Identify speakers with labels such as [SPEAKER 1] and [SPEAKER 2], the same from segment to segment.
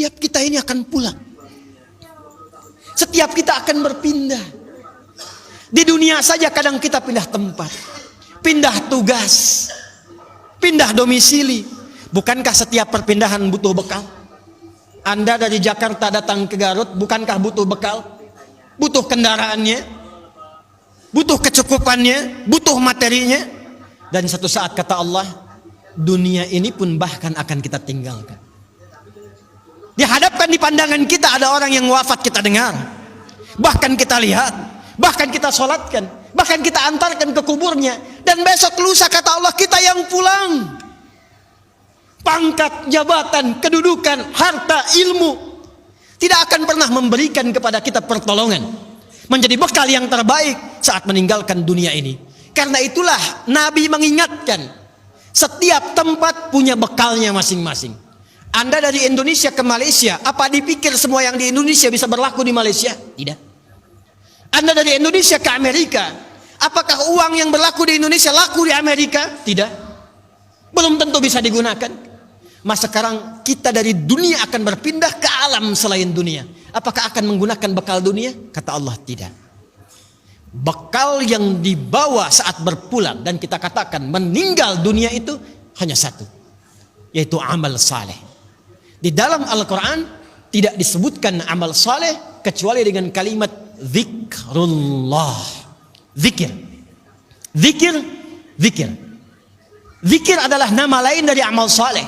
[SPEAKER 1] Setiap kita ini akan pulang. Setiap kita akan berpindah. Di dunia saja kadang kita pindah tempat, pindah tugas, pindah domisili. Bukankah setiap perpindahan butuh bekal? Anda dari Jakarta datang ke Garut, bukankah butuh bekal? Butuh kendaraannya, butuh kecukupannya, butuh materinya. Dan satu saat kata Allah, dunia ini pun bahkan akan kita tinggalkan. Dihadapkan di pandangan kita ada orang yang wafat kita dengar, bahkan kita lihat, bahkan kita sholatkan, bahkan kita antarkan ke kuburnya. Dan besok lusa kata Allah kita yang pulang. Pangkat, jabatan, kedudukan, harta, ilmu tidak akan pernah memberikan kepada kita pertolongan, menjadi bekal yang terbaik saat meninggalkan dunia ini. Karena itulah Nabi mengingatkan, setiap tempat punya bekalnya masing-masing. Anda dari Indonesia ke Malaysia, apa dipikir semua yang di Indonesia bisa berlaku di Malaysia? Tidak. Anda dari Indonesia ke Amerika, apakah uang yang berlaku di Indonesia laku di Amerika? Tidak. Belum tentu bisa digunakan. Mas sekarang kita dari dunia akan berpindah ke alam selain dunia. Apakah akan menggunakan bekal dunia? Kata Allah tidak. Bekal yang dibawa saat berpulang dan kita katakan meninggal dunia itu hanya satu, yaitu amal saleh. Di dalam Al-Quran tidak disebutkan amal saleh kecuali dengan kalimat zikrullah. Zikir. Zikir. Zikir. Zikir adalah nama lain dari amal saleh.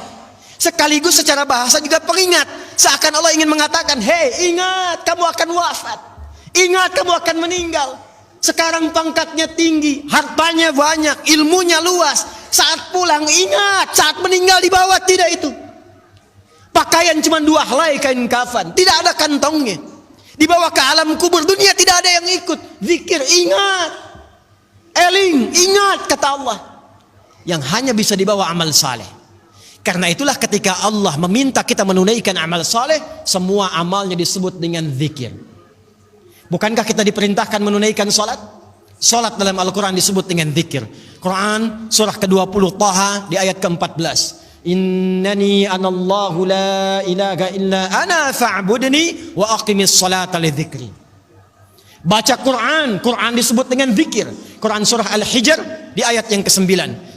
[SPEAKER 1] Sekaligus secara bahasa juga pengingat. Seakan Allah ingin mengatakan, hei ingat kamu akan wafat. Ingat kamu akan meninggal. Sekarang pangkatnya tinggi, hartanya banyak, ilmunya luas. Saat pulang ingat, saat meninggal dibawa tidak itu. Pakaian cuma 2 helai kain kafan, tidak ada kantongnya. Dibawa ke alam kubur dunia tidak ada yang ikut. Zikir, ingat. Eling, ingat kata Allah. Yang hanya bisa dibawa amal saleh. Karena itulah ketika Allah meminta kita menunaikan amal saleh, semua amalnya disebut dengan zikir. Bukankah kita diperintahkan menunaikan salat? Salat dalam Al-Quran disebut dengan zikir. Quran surah ke-20 Taha di ayat ke-14. Innani anallahu la ilaha illa ana fa'budni wa aqimis salata li dzikri. Baca Quran, Quran disebut dengan zikir. Quran surah Al-Hijr di ayat yang ke-9.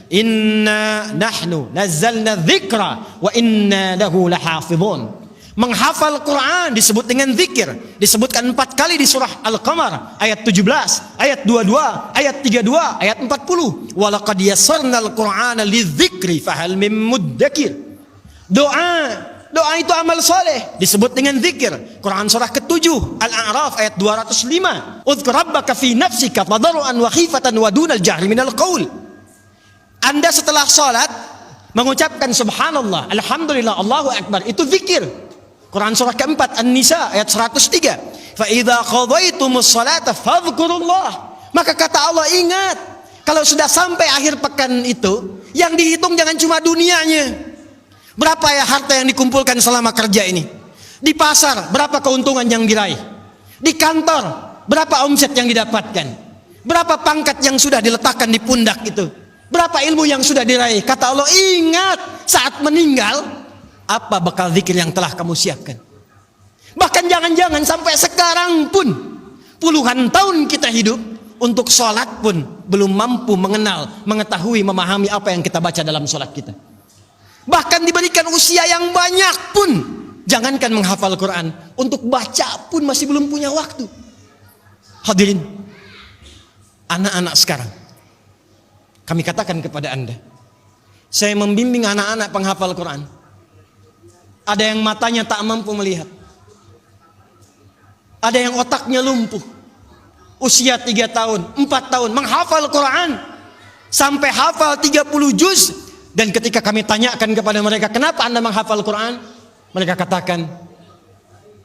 [SPEAKER 1] Inna nahnu nazzalna dzikra wa inna lahu lahafizun. Menghafal Quran disebut dengan zikir. Disebutkan 4 kali di surah Al-Qamar ayat 17, ayat 22, ayat 32, ayat 40. Wa laqad yassarnal Qur'ana lidzikri fahal mim muddakir. Doa itu amal soleh disebut dengan zikir. Quran surah ke-7 Al-A'raf ayat 205. Udzkur rabbaka fi nafsika tadarruan wa khifatan wa dunal jahri minal qaul. Anda setelah salat mengucapkan subhanallah, alhamdulillah, Allahu akbar, itu zikir. Quran surah ke-4 An-Nisa ayat 103. Fa idza qadaytumus salata fadhkurullah. Maka kata Allah, ingat, kalau sudah sampai akhir pekan itu, yang dihitung jangan cuma dunianya. Berapa ya harta yang dikumpulkan selama kerja ini? Di pasar berapa keuntungan yang diraih? Di kantor berapa omset yang didapatkan? Berapa pangkat yang sudah diletakkan di pundak itu? Berapa ilmu yang sudah diraih? Kata Allah, ingat saat meninggal apa bekal zikir yang telah kamu siapkan. Bahkan jangan-jangan sampai sekarang pun puluhan tahun kita hidup, untuk sholat pun belum mampu mengenal, mengetahui, memahami apa yang kita baca dalam sholat kita. Bahkan diberikan usia yang banyak pun, jangankan menghafal Quran, untuk baca pun masih belum punya waktu. Hadirin, anak-anak sekarang, kami katakan kepada Anda, saya membimbing anak-anak penghafal Quran. Ada yang matanya tak mampu melihat. Ada yang otaknya lumpuh. Usia 3 tahun, 4 tahun, menghafal Quran. Sampai hafal 30 juz. Dan ketika kami tanyakan kepada mereka, kenapa Anda menghafal Quran? Mereka katakan,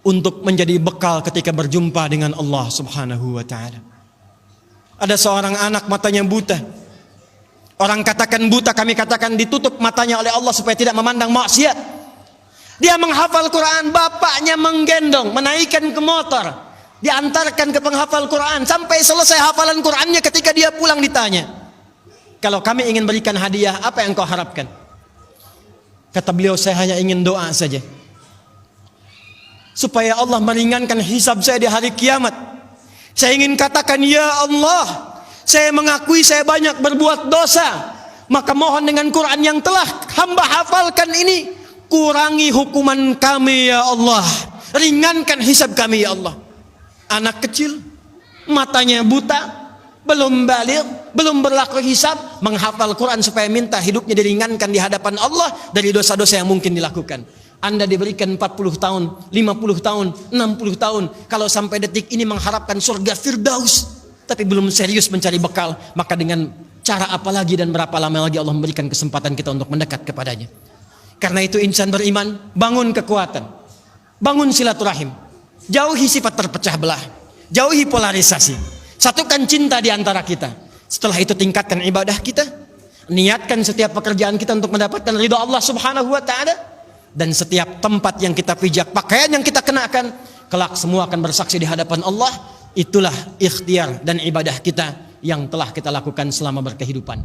[SPEAKER 1] untuk menjadi bekal ketika berjumpa dengan Allah subhanahu wa ta'ala. Ada seorang anak matanya buta. Orang katakan buta, kami katakan ditutup matanya oleh Allah supaya tidak memandang maksiat. Dia menghafal Quran, bapaknya menggendong, menaikkan ke motor, diantarkan ke penghafal Quran sampai selesai hafalan Qurannya. Ketika dia pulang ditanya, kalau kami ingin berikan hadiah, apa yang kau harapkan? Kata beliau, saya hanya ingin doa saja. supaya Allah meringankan hisab saya di hari kiamat. Saya ingin katakan, ya Allah, saya mengakui saya banyak berbuat dosa, maka mohon dengan Quran yang telah hamba hafalkan ini, kurangi hukuman kami ya Allah, ringankan hisab kami ya Allah. Anak kecil, matanya buta, belum balik, belum berlaku hisab, menghafal Quran supaya minta hidupnya diringankan di hadapan Allah dari dosa-dosa yang mungkin dilakukan. Anda diberikan 40 tahun, 50 tahun, 60 tahun, kalau sampai detik ini mengharapkan surga Firdaus, tapi belum serius mencari bekal, maka dengan cara apa lagi dan berapa lama lagi Allah memberikan kesempatan kita untuk mendekat kepadanya. Karena itu insan beriman, bangun kekuatan, bangun silaturahim, jauhi sifat terpecah belah, jauhi polarisasi, satukan cinta di antara kita. Setelah itu tingkatkan ibadah kita, niatkan setiap pekerjaan kita untuk mendapatkan ridha Allah Subhanahu wa taala. Dan setiap tempat yang kita pijak, pakaian yang kita kenakan, kelak semua akan bersaksi di hadapan Allah. Itulah ikhtiar dan ibadah kita yang telah kita lakukan selama berkehidupan.